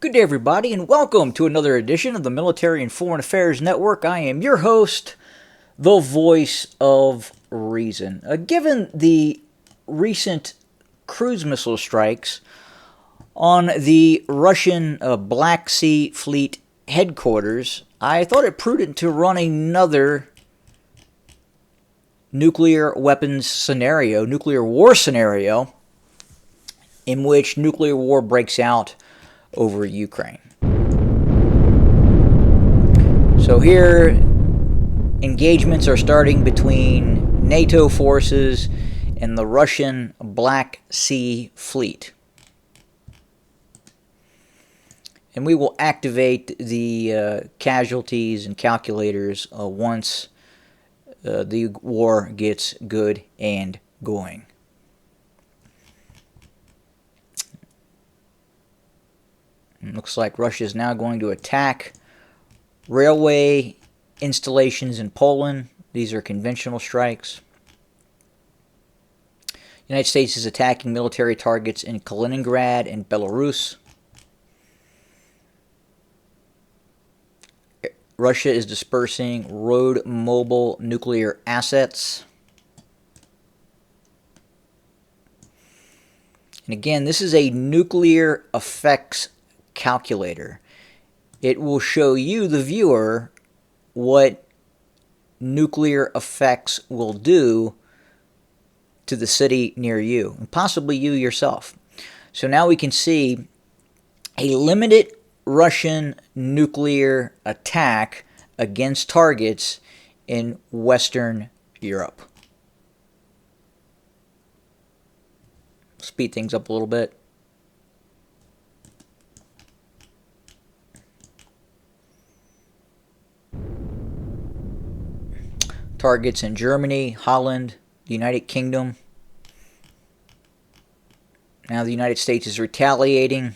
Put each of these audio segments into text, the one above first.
Good day, everybody, and welcome to another edition of the Military and Foreign Affairs Network. I am your host, the voice of reason. Given the recent cruise missile strikes on the Russian Black Sea Fleet headquarters, I thought it prudent to run another nuclear weapons scenario, nuclear war scenario, in which nuclear war breaks out over Ukraine. So here, engagements are starting between NATO forces and the Russian Black Sea Fleet. And we will activate the casualties and calculators once the war gets good and going. It looks like Russia is now going to attack railway installations in Poland. These are conventional strikes. The United States is attacking military targets in Kaliningrad and Belarus. Russia is dispersing road mobile nuclear assets. And again, this is a nuclear effects calculator. It will show you, the viewer, what nuclear effects will do to the city near you, and possibly you yourself. So now we can see a limited Russian nuclear attack against targets in Western Europe. Speed things up a little bit. Targets in Germany, Holland, the United Kingdom. Now the United States is retaliating.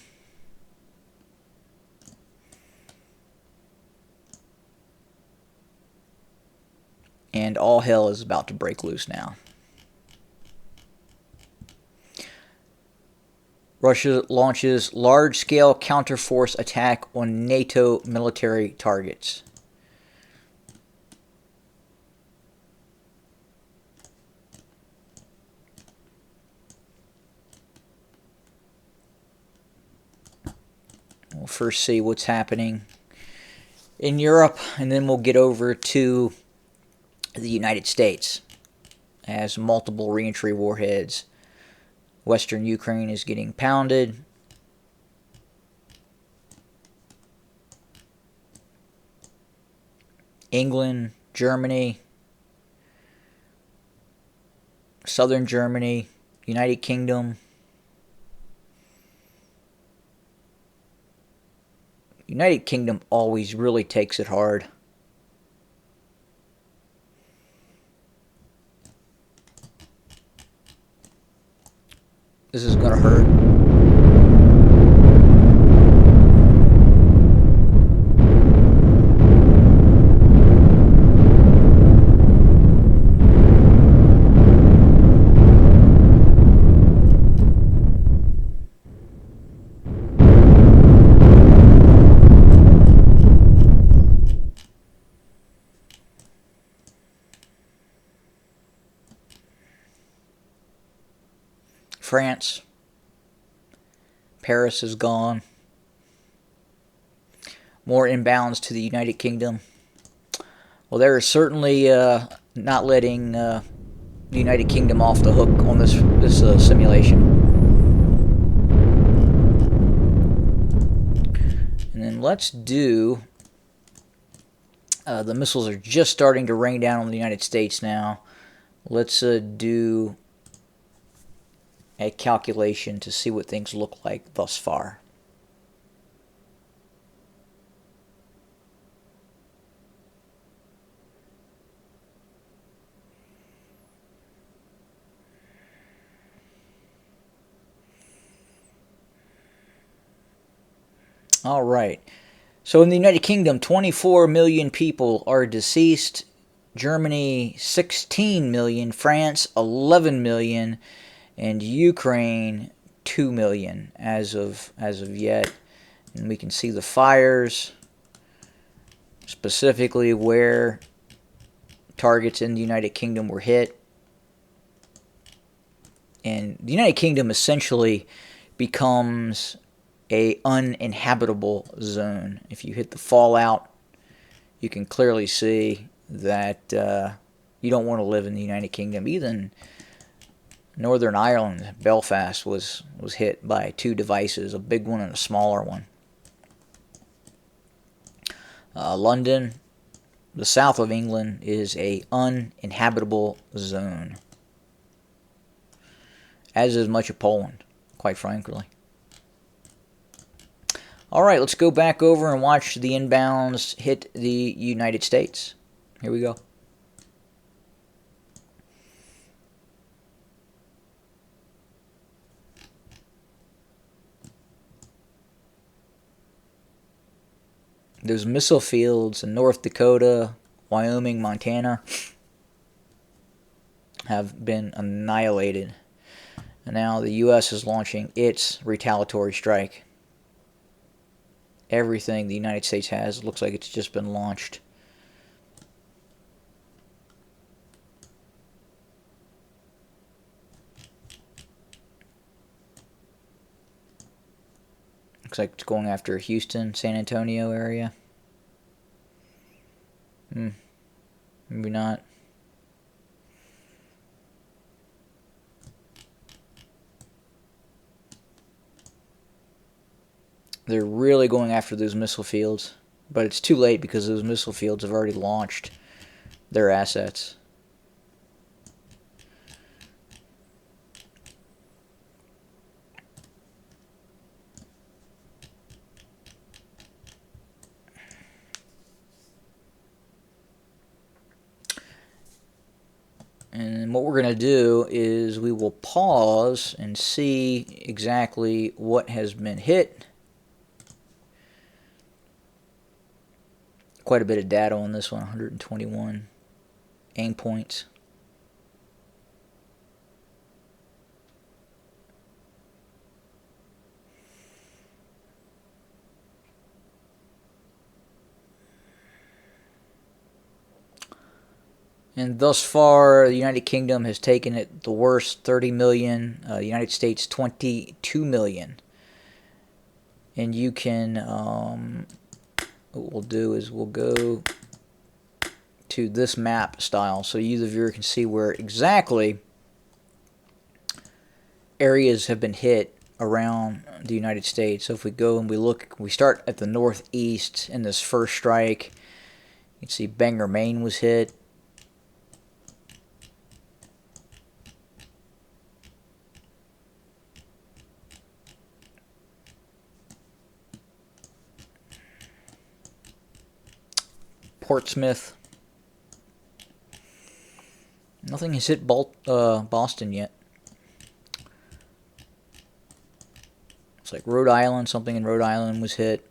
And all hell is about to break loose now. Russia launches large-scale counterforce attack on NATO military targets. We'll first see what's happening in Europe, and then we'll get over to the United States as multiple reentry warheads. Western Ukraine is getting pounded. England, Germany, Southern Germany, United Kingdom. United Kingdom always really takes it hard. This is going to hurt. France. Paris is gone. More inbounds to the United Kingdom. Well, they're certainly not letting the United Kingdom off the hook on this simulation. And then let's do... the missiles are just starting to rain down on the United States now. Let's do a calculation to see what things look like thus far. All right. So in the United Kingdom, 24 million people are deceased. Germany, 16 million. France, 11 million. And Ukraine, 2 million as of yet. And we can see the fires, specifically where targets in the United Kingdom were hit. And the United Kingdom essentially becomes a uninhabitable zone. If you hit the fallout, you can clearly see that you don't want to live in the United Kingdom. Even Northern Ireland, Belfast, was hit by two devices, a big one and a smaller one. London, the south of England, is a uninhabitable zone, as is much of Poland, quite frankly. All right, let's go back over and watch the inbounds hit the United States. Here we go. Those missile fields in North Dakota, Wyoming, Montana have been annihilated. And now the U.S. is launching its retaliatory strike. Everything the United States has looks like it's just been launched. Looks like it's going after Houston, San Antonio area. Maybe not. They're really going after those missile fields, but it's too late because those missile fields have already launched their assets. And what we're going to do is we will pause and see exactly what has been hit. Quite a bit of data on this one, 121 aim points. And thus far, the United Kingdom has taken it the worst, 30 million. United States, 22 million. And you can, what we'll do is we'll go to this map style so you, the viewer, can see where exactly areas have been hit around the United States. So if we go and we look, we start at the northeast in this first strike. You can see Bangor, Maine was hit. Portsmouth. Nothing has hit Boston yet. It's like Rhode Island, something in Rhode Island was hit.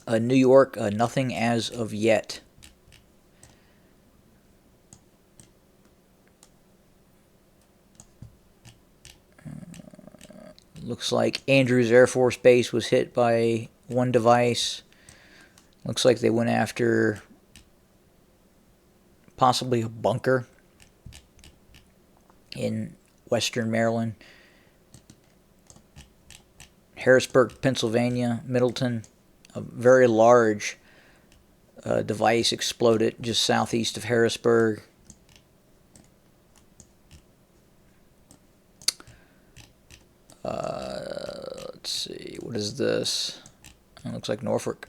New York, nothing as of yet. Looks like Andrews Air Force Base was hit by one device. Looks like they went after possibly a bunker in western Maryland. Harrisburg, Pennsylvania, Middleton, a very large device exploded just southeast of Harrisburg. Let's see, what is this? It looks like Norfolk.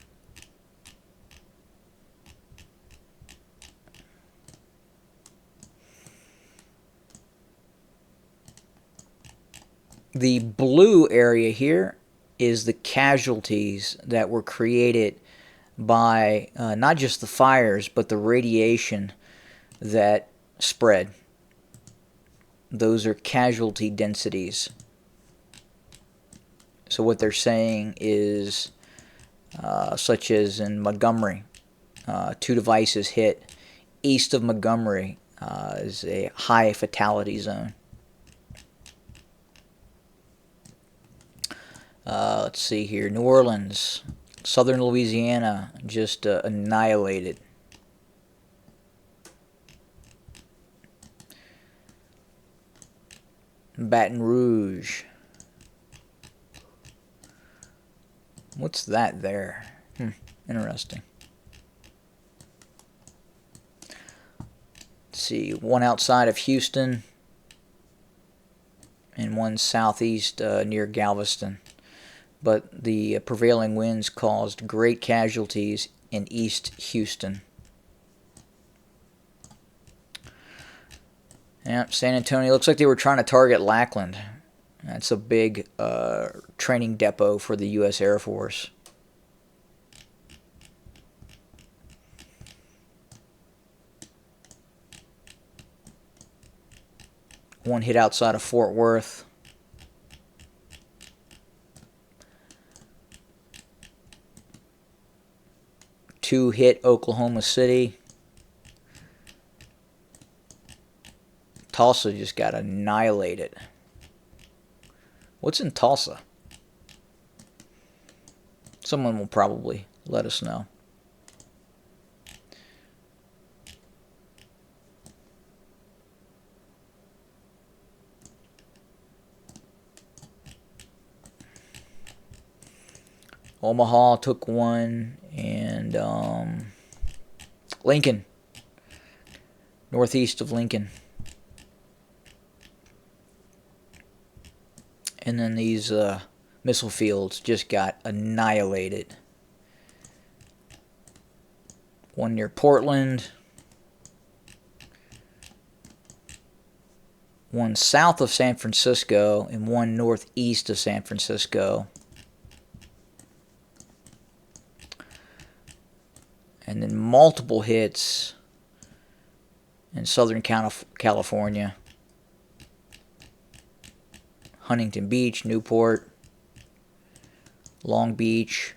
The blue area here is the casualties that were created by not just the fires, but the radiation that spread. Those are casualty densities. So what they're saying is, such as in Montgomery, 2 devices hit east of Montgomery is a high fatality zone. Let's see here. New Orleans, southern Louisiana, just annihilated. Baton Rouge. What's that there? Interesting. Let's see, one outside of Houston and one southeast near Galveston. But the prevailing winds caused great casualties in East Houston. Yeah, San Antonio. Looks like they were trying to target Lackland. That's a big training depot for the U.S. Air Force. One hit outside of Fort Worth. Two hit Oklahoma City. Tulsa just got annihilated. What's in Tulsa? Someone will probably let us know. Omaha took one, and Lincoln, northeast of Lincoln. And then these missile fields just got annihilated. One near Portland. One south of San Francisco, and one northeast of San Francisco. And then multiple hits in Southern California. Huntington Beach, Newport, Long Beach.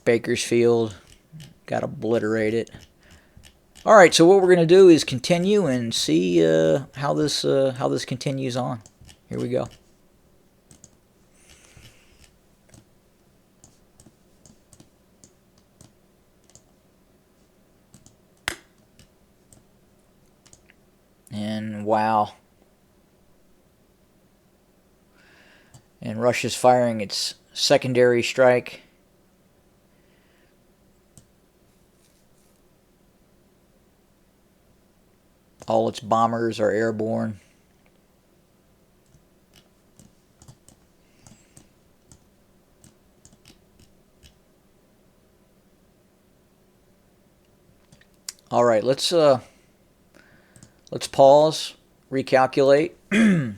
Bakersfield got obliterated. All right, so what we're going to do is continue and see how this continues on. Here we go. And wow. And Russia's firing its secondary strike. All its bombers are airborne. All right, let's pause, recalculate. Another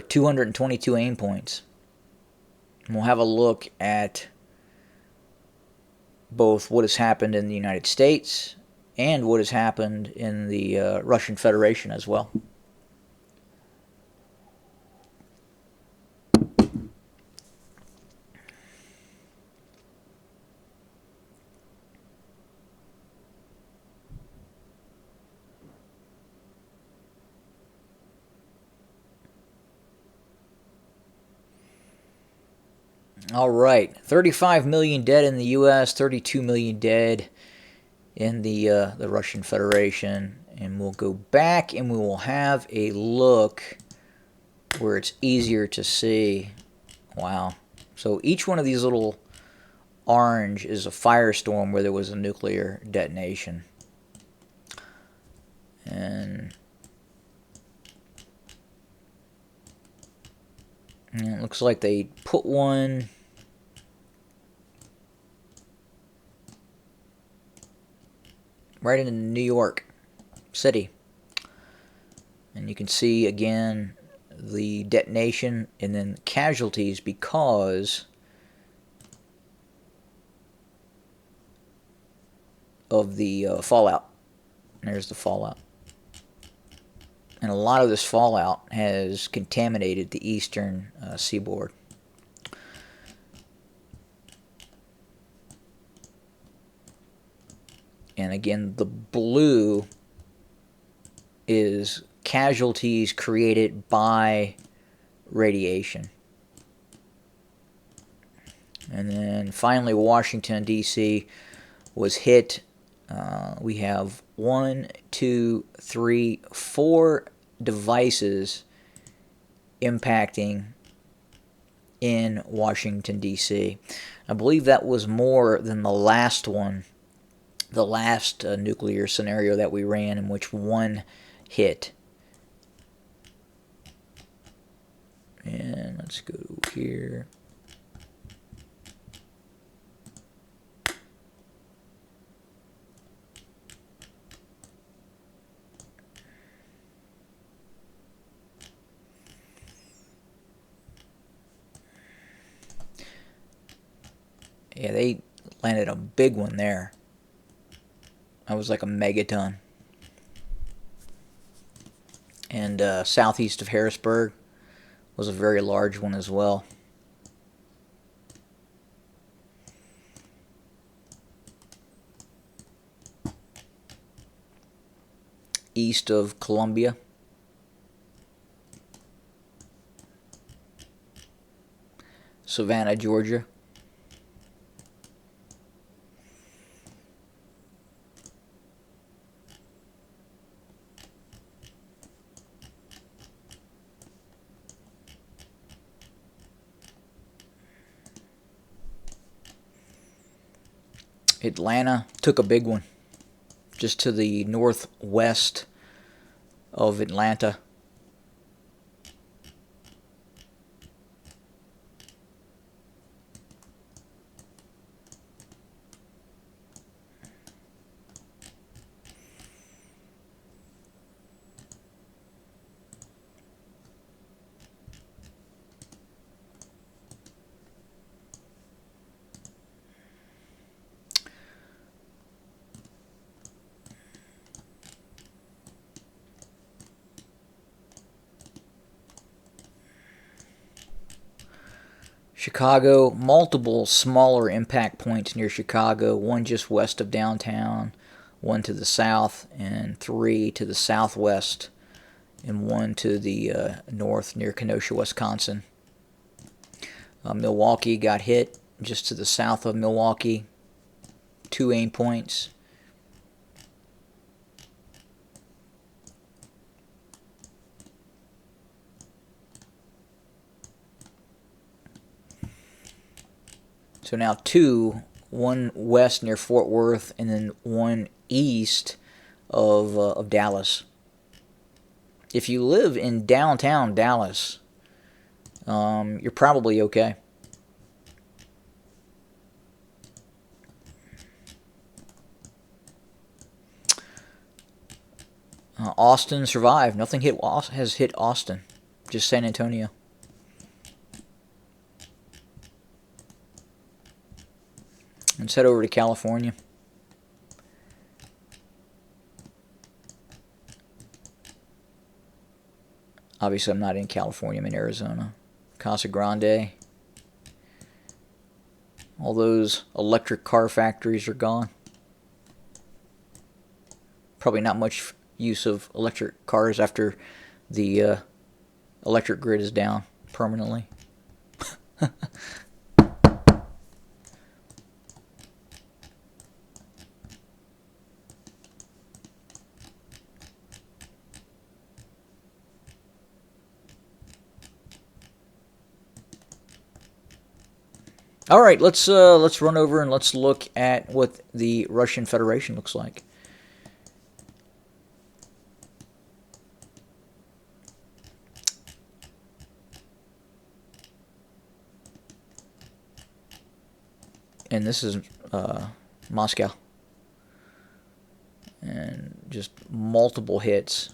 222 aim points. And we'll have a look at both what has happened in the United States and what has happened in the Russian Federation as well. All right, 35 million dead in the U.S., 32 million dead in the Russian Federation. And we'll go back and we will have a look where it's easier to see. Wow. So each one of these little orange is a firestorm where there was a nuclear detonation. And it looks like they put one right into New York City. And you can see again the detonation and then casualties because of the fallout. There's the fallout. And a lot of this fallout has contaminated the eastern seaboard. And again, the blue is casualties created by radiation. And then finally, Washington, D.C. was hit. We have 1, 2, 3, 4 devices impacting in Washington, D.C. I believe that was more than the last one, the last nuclear scenario that we ran, in which one hit. And let's go here. Yeah, they landed a big one there. That was like a megaton. And southeast of Harrisburg was a very large one as well. East of Columbia. Savannah, Georgia. Atlanta took a big one just to the northwest of Atlanta. Chicago, multiple smaller impact points near Chicago, one just west of downtown, one to the south, and 3 to the southwest, and one to the north near Kenosha, Wisconsin. Milwaukee got hit just to the south of Milwaukee, 2 aim points. So now 2, one west near Fort Worth, and then one east of Dallas. If you live in downtown Dallas, you're probably okay. Austin survived. Nothing has hit Austin, just San Antonio. Let's head over to California. Obviously, I'm not in California. I'm in Arizona. Casa Grande. All those electric car factories are gone. Probably not much use of electric cars after the electric grid is down permanently. All right, let's run over and let's look at what the Russian Federation looks like. And this is Moscow. And just multiple hits.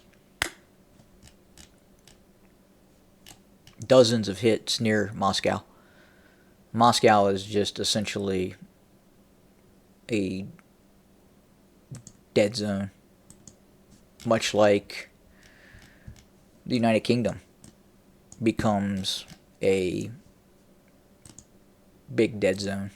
Dozens of hits near Moscow. Moscow is just essentially a dead zone, much like the United Kingdom becomes a big dead zone.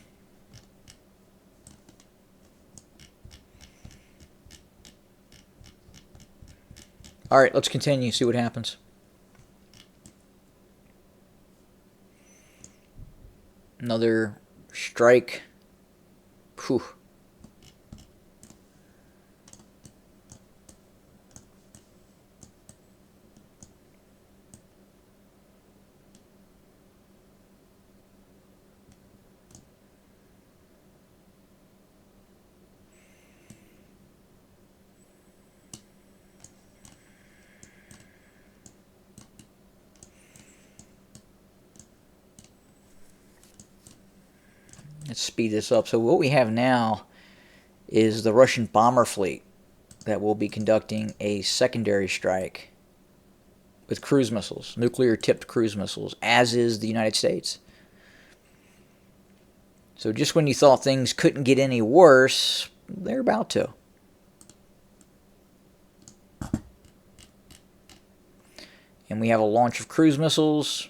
All right, let's continue, see what happens. Another strike. Whew. Let's speed this up. So what we have now is the Russian bomber fleet that will be conducting a secondary strike with cruise missiles, nuclear-tipped cruise missiles, as is the United States. So just when you thought things couldn't get any worse, they're about to. And we have a launch of cruise missiles.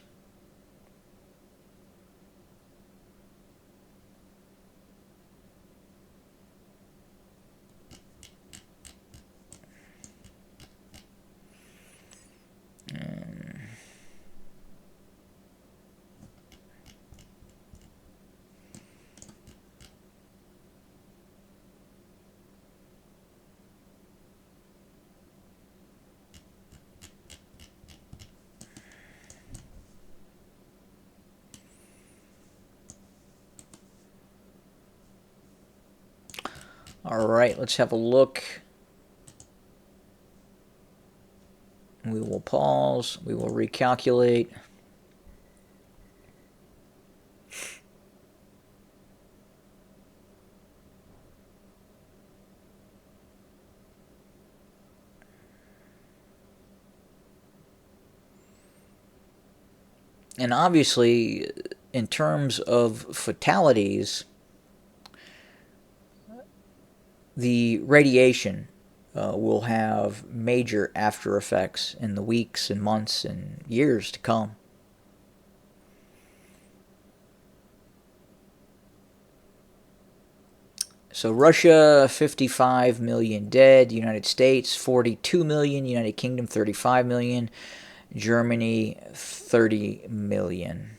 All right, let's have a look. We will pause. We will recalculate. And obviously, in terms of fatalities, the radiation will have major after effects in the weeks and months and years to come. So Russia, 55 million dead. United States, 42 million. United Kingdom, 35 million. Germany, 30 million.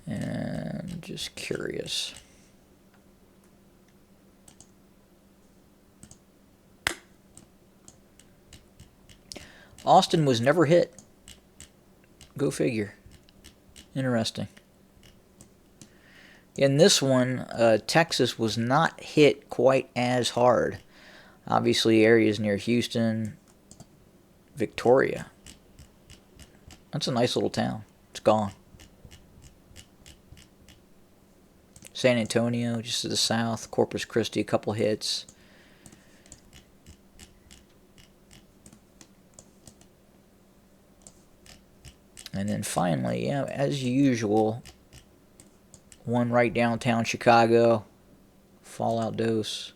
And just curious. Austin was never hit. Go figure. Interesting. In this one, Texas was not hit quite as hard. Obviously, areas near Houston, Victoria. That's a nice little town. It's gone. San Antonio, just to the south. Corpus Christi, a couple hits. And then finally, yeah, as usual, one right downtown Chicago. Fallout dose.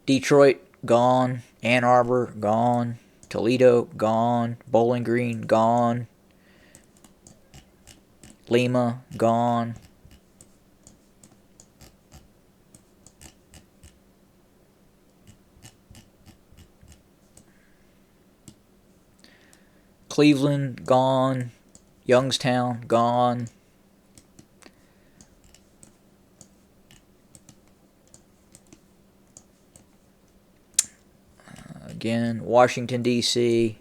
Detroit, gone. Ann Arbor, gone. Toledo, gone. Bowling Green, gone. Lima, gone. Cleveland, gone. Youngstown, gone. Again, Washington, D.C.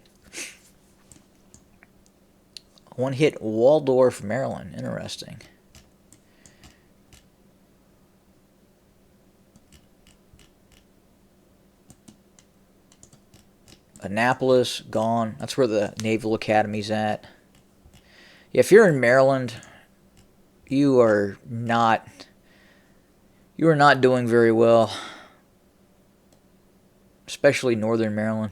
One hit Waldorf, Maryland. Interesting. Annapolis, gone. That's where the Naval Academy's at. Yeah, if you're in Maryland, you are not doing very well. Especially northern Maryland.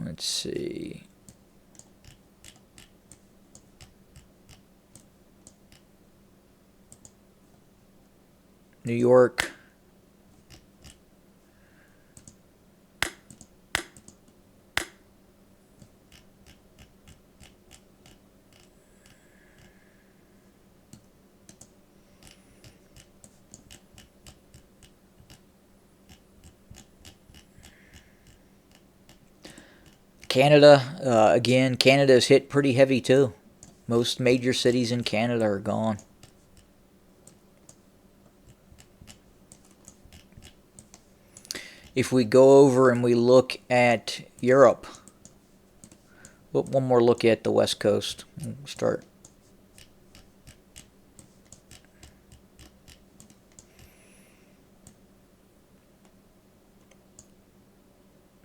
Let's see. New York. Canada, again, Canada is hit pretty heavy too. Most major cities in Canada are gone. If we go over and we look at Europe, one more look at the West Coast. Start.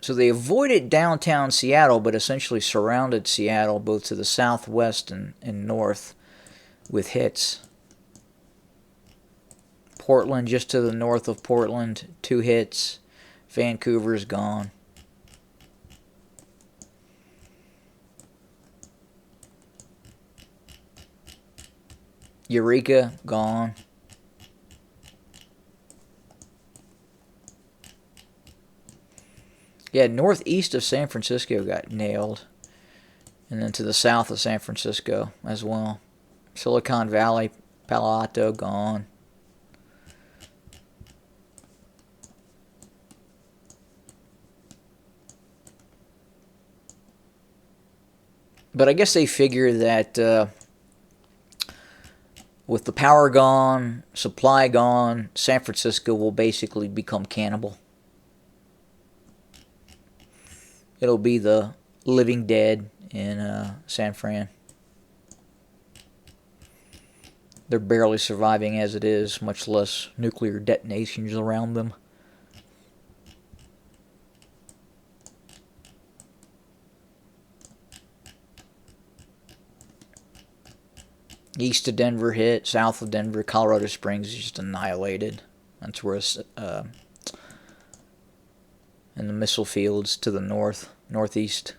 So they avoided downtown Seattle, but essentially surrounded Seattle both to the southwest and north with hits. Portland, just to the north of Portland, 2 hits. Vancouver's gone. Eureka, gone. Yeah, northeast of San Francisco got nailed. And then to the south of San Francisco as well. Silicon Valley, Palo Alto, gone. But I guess they figure that with the power gone, supply gone, San Francisco will basically become cannibal. It'll be the living dead in San Fran. They're barely surviving as it is, much less nuclear detonations around them. East of Denver hit, south of Denver, Colorado Springs is just annihilated. That's where it's, and the missile fields to the north, northeast.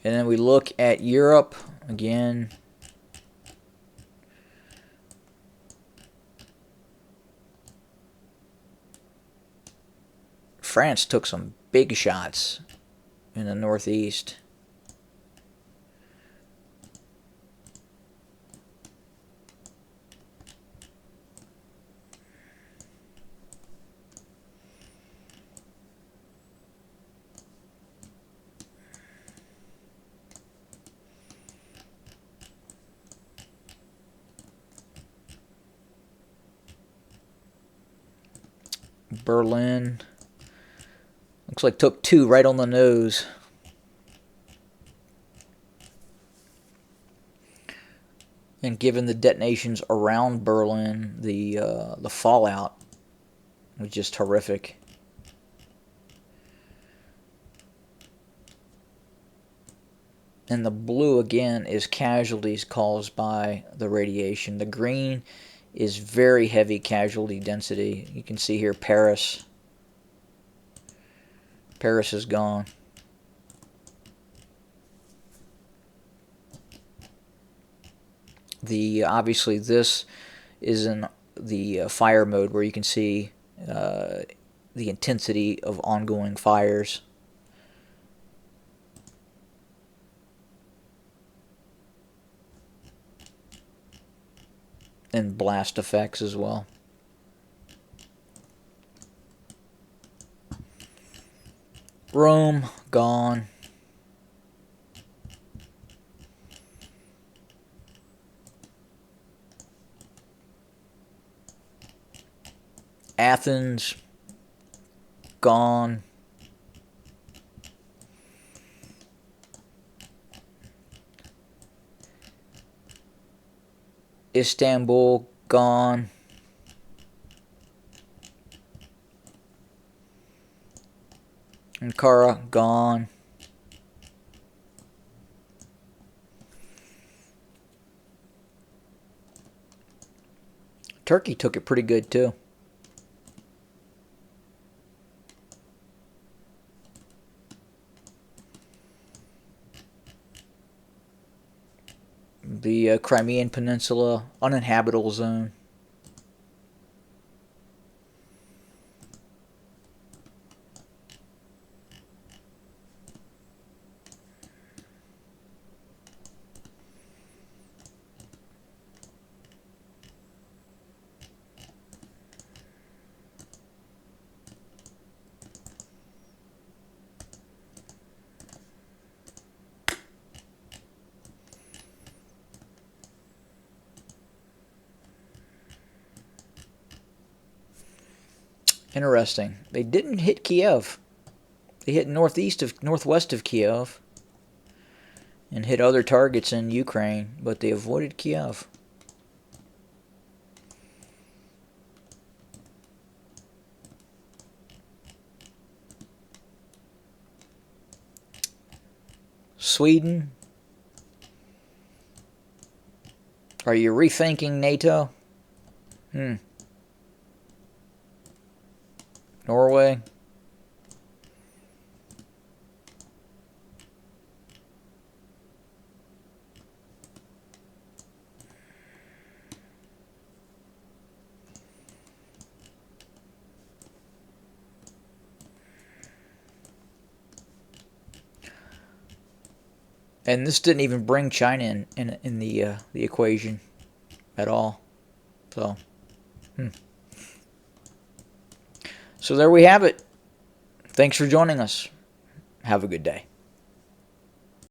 And then we look at Europe again. France took some big shots in the northeast. Berlin. Looks like took 2 right on the nose. And given the detonations around Berlin, the fallout was just horrific. And the blue, again, is casualties caused by the radiation. The green is very heavy casualty density. You can see here Paris. Paris is gone. Obviously this is in the fire mode where you can see the intensity of ongoing fires. And blast effects as well. Rome, gone. Athens, gone. Istanbul, gone. Ankara, gone. Turkey took it pretty good too. the Crimean Peninsula, uninhabitable zone. Interesting. They didn't hit Kiev. They hit northwest of Kiev and hit other targets in Ukraine, but they avoided Kiev. Sweden. Are you rethinking NATO? Norway. And this didn't even bring China in the equation at all. So, so there we have it. Thanks for joining us. Have a good day.